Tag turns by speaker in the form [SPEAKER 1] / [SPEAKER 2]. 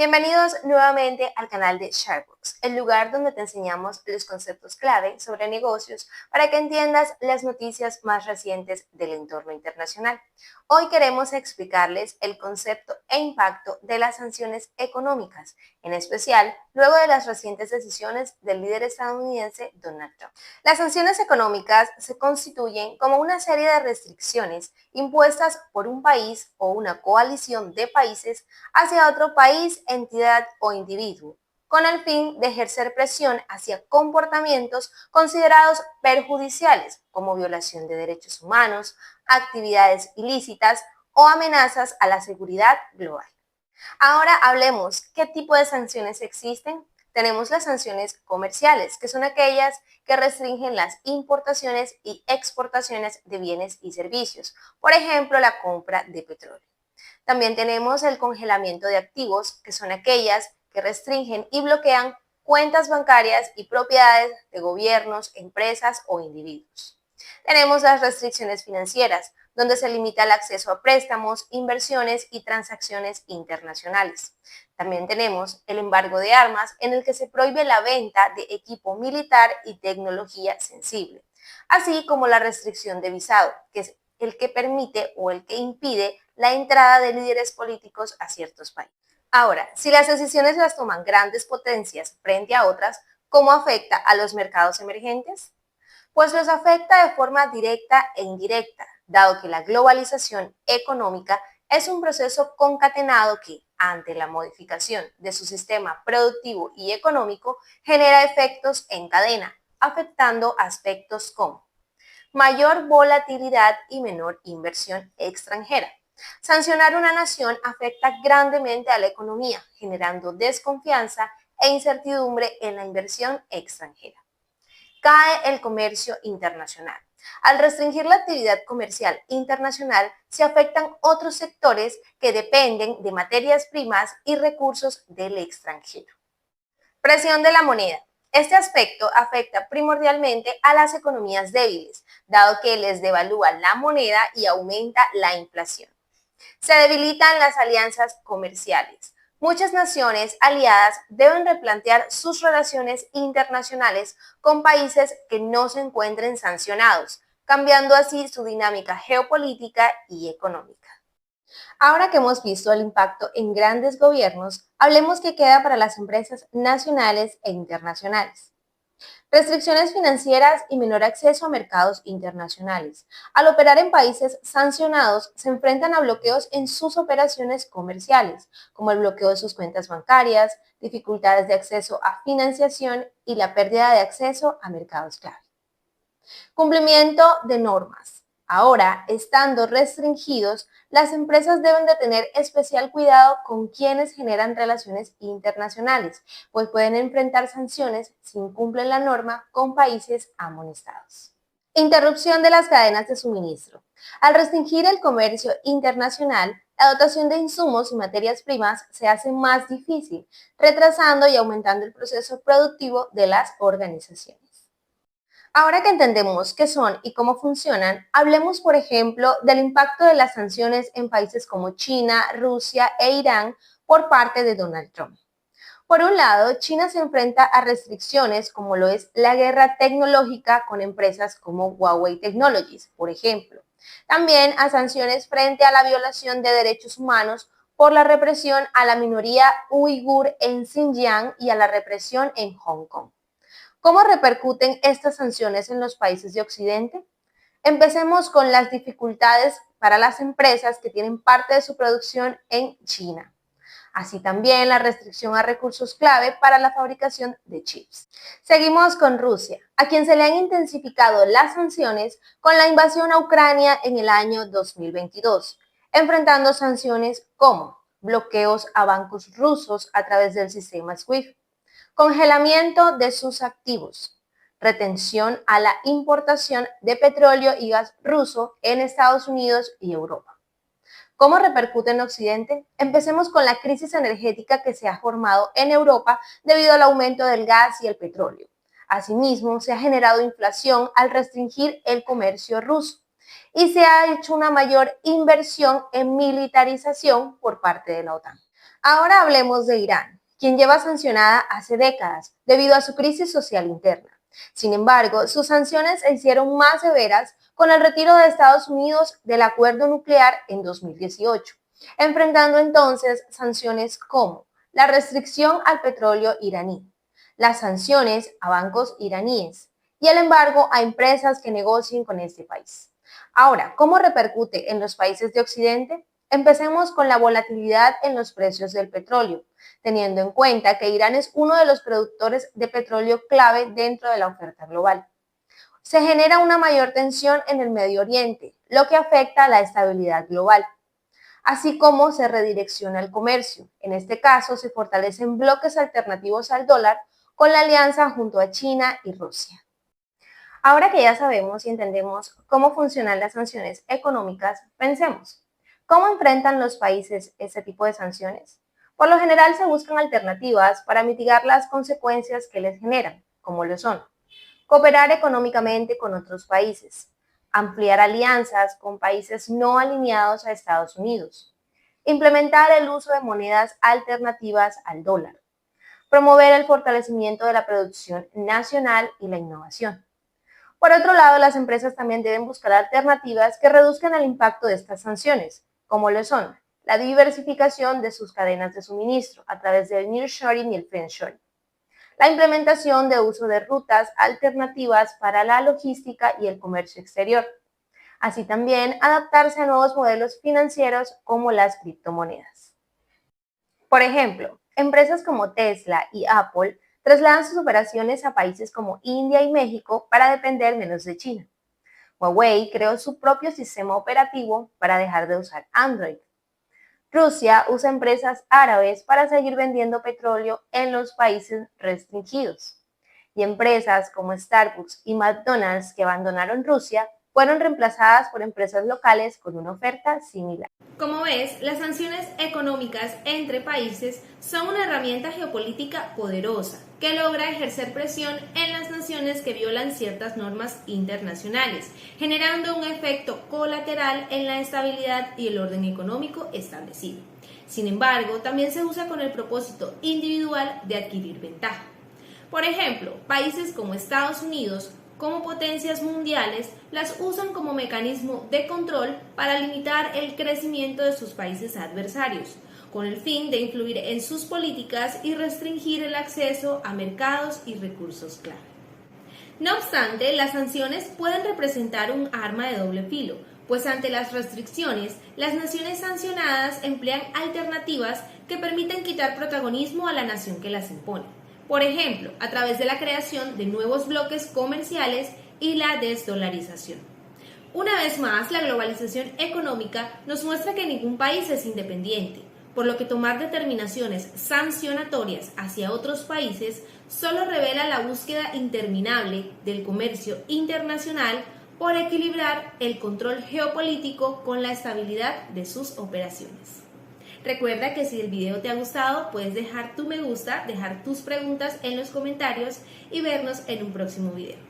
[SPEAKER 1] Bienvenidos nuevamente al canal de Sharkbooks, el lugar donde te enseñamos los conceptos clave sobre negocios para que entiendas las noticias más recientes del entorno internacional. Hoy queremos explicarles el concepto e impacto de las sanciones económicas, en especial luego de las recientes decisiones del líder estadounidense Donald Trump. Las sanciones económicas se constituyen como una serie de restricciones impuestas por un país o una coalición de países hacia otro país, entidad o individuo, con el fin de ejercer presión hacia comportamientos considerados perjudiciales, como violación de derechos humanos, actividades ilícitas o amenazas a la seguridad global. Ahora hablemos qué tipo de sanciones existen. Tenemos las sanciones comerciales, que son aquellas que restringen las importaciones y exportaciones de bienes y servicios, por ejemplo, la compra de petróleo. También tenemos el congelamiento de activos, que son aquellas que restringen y bloquean cuentas bancarias y propiedades de gobiernos, empresas o individuos. Tenemos las restricciones financieras, donde se limita el acceso a préstamos, inversiones y transacciones internacionales. También tenemos el embargo de armas, en el que se prohíbe la venta de equipo militar y tecnología sensible, así como la restricción de visado, que es el que permite o el que impide la entrada de líderes políticos a ciertos países. Ahora, si las decisiones las toman grandes potencias frente a otras, ¿cómo afecta a los mercados emergentes? Pues los afecta de forma directa e indirecta, dado que la globalización económica es un proceso concatenado que, ante la modificación de su sistema productivo y económico, genera efectos en cadena, afectando aspectos como mayor volatilidad y menor inversión extranjera. Sancionar una nación afecta grandemente a la economía, generando desconfianza e incertidumbre en la inversión extranjera. Cae el comercio internacional. Al restringir la actividad comercial internacional, se afectan otros sectores que dependen de materias primas y recursos del extranjero. Presión de la moneda. Este aspecto afecta primordialmente a las economías débiles, dado que les devalúa la moneda y aumenta la inflación. Se debilitan las alianzas comerciales. Muchas naciones aliadas deben replantear sus relaciones internacionales con países que no se encuentren sancionados, cambiando así su dinámica geopolítica y económica. Ahora que hemos visto el impacto en grandes gobiernos, hablemos qué queda para las empresas nacionales e internacionales. Restricciones financieras y menor acceso a mercados internacionales. Al operar en países sancionados, se enfrentan a bloqueos en sus operaciones comerciales, como el bloqueo de sus cuentas bancarias, dificultades de acceso a financiación y la pérdida de acceso a mercados clave. Cumplimiento de normas. Ahora, estando restringidos, las empresas deben de tener especial cuidado con quienes generan relaciones internacionales, pues pueden enfrentar sanciones si incumplen la norma con países amonestados. Interrupción de las cadenas de suministro. Al restringir el comercio internacional, la dotación de insumos y materias primas se hace más difícil, retrasando y aumentando el proceso productivo de las organizaciones. Ahora que entendemos qué son y cómo funcionan, hablemos, por ejemplo, del impacto de las sanciones en países como China, Rusia e Irán por parte de Donald Trump. Por un lado, China se enfrenta a restricciones como lo es la guerra tecnológica con empresas como Huawei Technologies, por ejemplo. También a sanciones frente a la violación de derechos humanos por la represión a la minoría uigur en Xinjiang y a la represión en Hong Kong. ¿Cómo repercuten estas sanciones en los países de Occidente? Empecemos con las dificultades para las empresas que tienen parte de su producción en China. Así también la restricción a recursos clave para la fabricación de chips. Seguimos con Rusia, a quien se le han intensificado las sanciones con la invasión a Ucrania en el año 2022, enfrentando sanciones como bloqueos a bancos rusos a través del sistema SWIFT, congelamiento de sus activos, retención a la importación de petróleo y gas ruso en Estados Unidos y Europa. ¿Cómo repercute en Occidente? Empecemos con la crisis energética que se ha formado en Europa debido al aumento del gas y el petróleo. Asimismo, se ha generado inflación al restringir el comercio ruso y se ha hecho una mayor inversión en militarización por parte de la OTAN. Ahora hablemos de Irán, quien lleva sancionada hace décadas debido a su crisis social interna. Sin embargo, sus sanciones se hicieron más severas con el retiro de Estados Unidos del acuerdo nuclear en 2018, enfrentando entonces sanciones como la restricción al petróleo iraní, las sanciones a bancos iraníes y el embargo a empresas que negocien con este país. Ahora, ¿cómo repercute en los países de Occidente? Empecemos con la volatilidad en los precios del petróleo, teniendo en cuenta que Irán es uno de los productores de petróleo clave dentro de la oferta global. Se genera una mayor tensión en el Medio Oriente, lo que afecta a la estabilidad global, así como se redirecciona el comercio. En este caso, se fortalecen bloques alternativos al dólar con la alianza junto a China y Rusia. Ahora que ya sabemos y entendemos cómo funcionan las sanciones económicas, pensemos, ¿cómo enfrentan los países este tipo de sanciones? Por lo general se buscan alternativas para mitigar las consecuencias que les generan, como lo son cooperar económicamente con otros países, ampliar alianzas con países no alineados a Estados Unidos, implementar el uso de monedas alternativas al dólar, promover el fortalecimiento de la producción nacional y la innovación. Por otro lado, las empresas también deben buscar alternativas que reduzcan el impacto de estas sanciones, como lo son la diversificación de sus cadenas de suministro a través del nearshoring y el friendshoring, la implementación de uso de rutas alternativas para la logística y el comercio exterior, así también adaptarse a nuevos modelos financieros como las criptomonedas. Por ejemplo, empresas como Tesla y Apple trasladan sus operaciones a países como India y México para depender menos de China. Huawei creó su propio sistema operativo para dejar de usar Android. Rusia usa empresas árabes para seguir vendiendo petróleo en los países restringidos. Y empresas como Starbucks y McDonald's que abandonaron Rusia fueron reemplazadas por empresas locales con una oferta similar.
[SPEAKER 2] Como ves, las sanciones económicas entre países son una herramienta geopolítica poderosa que logra ejercer presión en las naciones que violan ciertas normas internacionales, generando un efecto colateral en la estabilidad y el orden económico establecido. Sin embargo, también se usa con el propósito individual de adquirir ventaja. Por ejemplo, países como Estados Unidos, como potencias mundiales, las usan como mecanismo de control para limitar el crecimiento de sus países adversarios, con el fin de influir en sus políticas y restringir el acceso a mercados y recursos clave. No obstante, las sanciones pueden representar un arma de doble filo, pues ante las restricciones, las naciones sancionadas emplean alternativas que permiten quitar protagonismo a la nación que las impone. Por ejemplo, a través de la creación de nuevos bloques comerciales y la desdolarización. Una vez más, la globalización económica nos muestra que ningún país es independiente, por lo que tomar determinaciones sancionatorias hacia otros países solo revela la búsqueda interminable del comercio internacional por equilibrar el control geopolítico con la estabilidad de sus operaciones. Recuerda que si el video te ha gustado, puedes dejar tu me gusta, dejar tus preguntas en los comentarios y vernos en un próximo video.